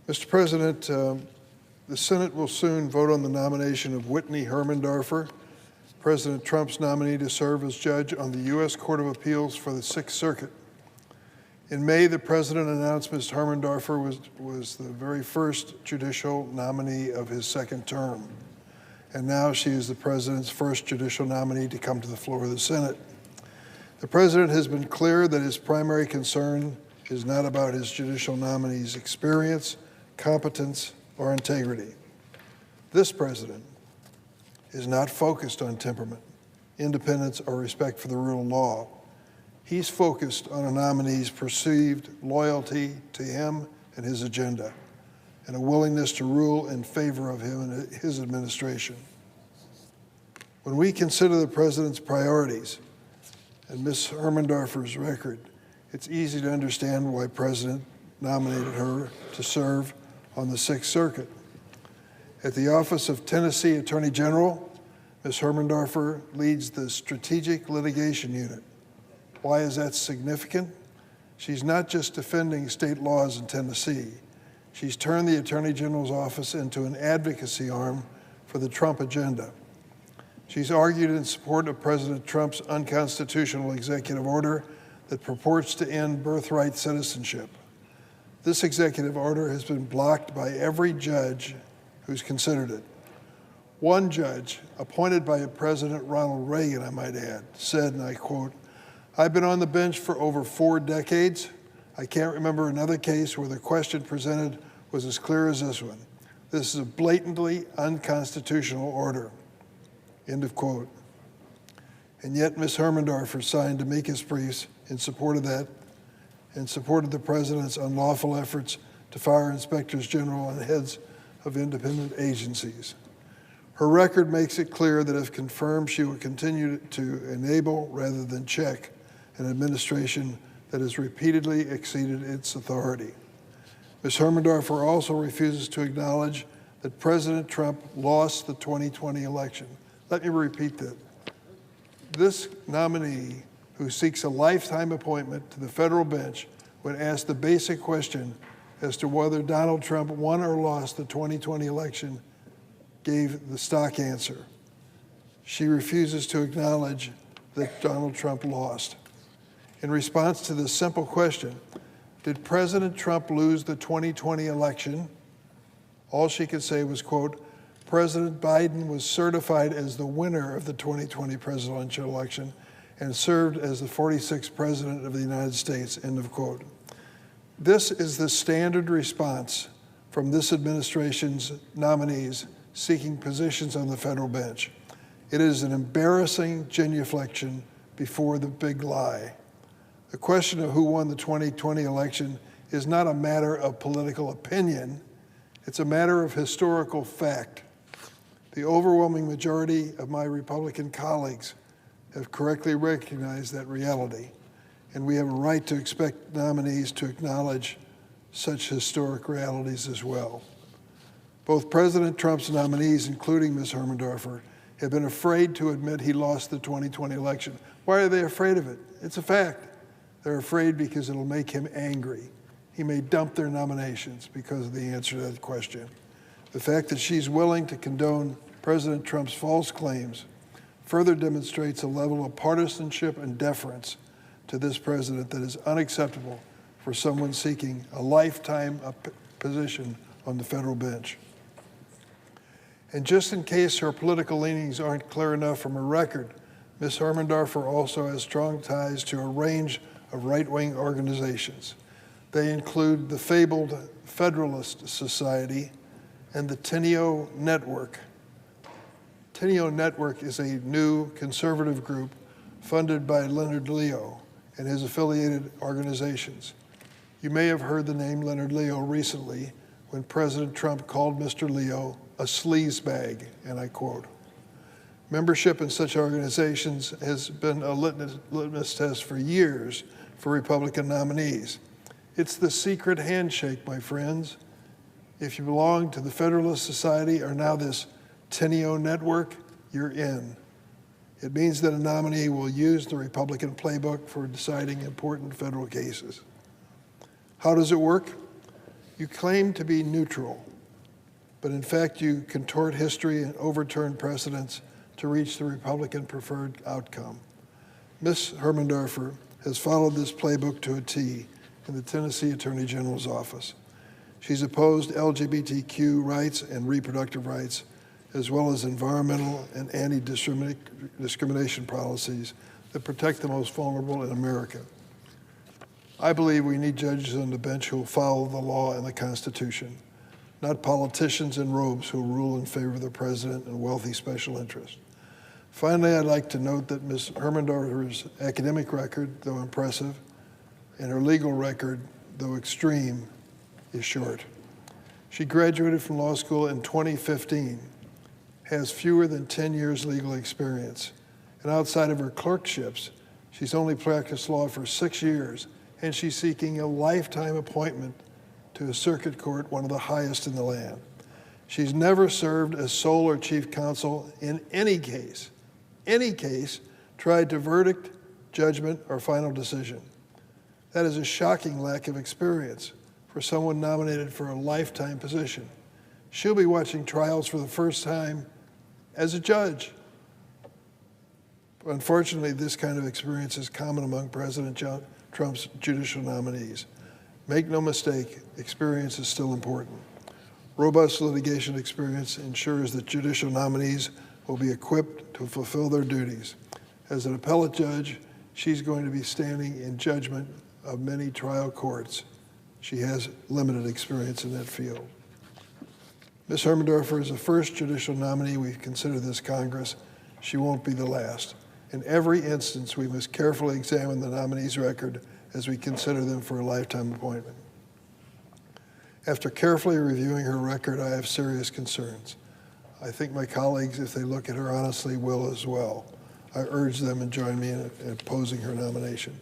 Mr. President, the Senate will soon vote on the nomination of Whitney Hermandorfer, President Trump's nominee to serve as judge on the U.S. Court of Appeals for the Sixth Circuit. In May, the President announced Ms. Hermandorfer was the very first judicial nominee of his second term. And now she is the President's first judicial nominee to come to the floor of the Senate. The President has been clear that his primary concern is not about his judicial nominee's experience, competence, or integrity. This President is not focused on temperament, independence, or respect for the rule of law. He's focused on a nominee's perceived loyalty to him and his agenda, and a willingness to rule in favor of him and his administration. When we consider the President's priorities and Ms. Hermandorfer's record, it's easy to understand why the President nominated her to serve on the Sixth Circuit. At the Office of Tennessee Attorney General, Ms. Hermandorfer leads the Strategic Litigation Unit. Why is that significant? She's not just defending state laws in Tennessee. She's turned the Attorney General's office into an advocacy arm for the Trump agenda. She's argued in support of President Trump's unconstitutional executive order that purports to end birthright citizenship. This executive order has been blocked by every judge who's considered it. One judge, appointed by President Ronald Reagan, I might add, said, and I quote, "I've been on the bench for over 4 decades. I can't remember another case where the question presented was as clear as this one. This is a blatantly unconstitutional order." End of quote. And yet Ms. Hermandorfer signed amicus briefs in support of that and supported the President's unlawful efforts to fire inspectors general and heads of independent agencies. Her record makes it clear that if confirmed, she will continue to enable rather than check an administration that has repeatedly exceeded its authority. Ms. Hermandorfer also refuses to acknowledge that President Trump lost the 2020 election. Let me repeat that. This nominee, who seeks a lifetime appointment to the federal bench, when asked the basic question as to whether Donald Trump won or lost the 2020 election, gave the stock answer. She refuses to acknowledge that Donald Trump lost. In response to this simple question, did President Trump lose the 2020 election? All she could say was, quote, "President Biden was certified as the winner of the 2020 presidential election and served as the 46th President of the United States," end of quote. This is the standard response from this administration's nominees seeking positions on the federal bench. It is an embarrassing genuflection before the big lie. The question of who won the 2020 election is not a matter of political opinion. It's a matter of historical fact. The overwhelming majority of my Republican colleagues have correctly recognized that reality, and we have a right to expect nominees to acknowledge such historic realities as well. Both President Trump's nominees, including Ms. Hermandorfer, have been afraid to admit he lost the 2020 election. Why are they afraid of it? It's a fact. They're afraid because it'll make him angry. He may dump their nominations because of the answer to that question. The fact that she's willing to condone President Trump's false claims further demonstrates a level of partisanship and deference to this president that is unacceptable for someone seeking a lifetime position on the federal bench. And just in case her political leanings aren't clear enough from her record, Ms. Hermandorfer also has strong ties to a range of right-wing organizations. They include the fabled Federalist Society and the Tenio Network. Tenio Network is a new conservative group funded by Leonard Leo and his affiliated organizations. You may have heard the name Leonard Leo recently when President Trump called Mr. Leo a sleazebag, and I quote. Membership in such organizations has been a litmus test for years for Republican nominees. It's the secret handshake, my friends. If you belong to the Federalist Society or now this Tenio Network, you're in. It means that a nominee will use the Republican playbook for deciding important federal cases. How does it work? You claim to be neutral, but in fact you contort history and overturn precedents to reach the Republican preferred outcome. Ms. Hermandorfer has followed this playbook to a T in the Tennessee Attorney General's office. She's opposed LGBTQ rights and reproductive rights, as well as environmental and anti-discrimination policies that protect the most vulnerable in America. I believe we need judges on the bench who will follow the law and the Constitution, not politicians in robes who rule in favor of the president and wealthy special interests. Finally, I'd like to note that Ms. Hermandorfer's academic record, though impressive, and her legal record, though extreme, is short. She graduated from law school in 2015, has fewer than 10 years legal experience, and outside of her clerkships, she's only practiced law for 6 years, and she's seeking a lifetime appointment to a circuit court, one of the highest in the land. She's never served as sole or chief counsel in any case, tried to verdict, judgment, or final decision. That is a shocking lack of experience for someone nominated for a lifetime position. She'll be watching trials for the first time as a judge. Unfortunately, this kind of experience is common among President Trump's judicial nominees. Make no mistake, experience is still important. Robust litigation experience ensures that judicial nominees will be equipped to fulfill their duties. As an appellate judge, she's going to be standing in judgment of many trial courts. She has limited experience in that field. Ms. Hermandorfer is the first judicial nominee we've considered this Congress. She won't be the last. In every instance, we must carefully examine the nominee's record as we consider them for a lifetime appointment. After carefully reviewing her record, I have serious concerns. I think my colleagues, if they look at her honestly, will as well. I urge them to join me in opposing her nomination.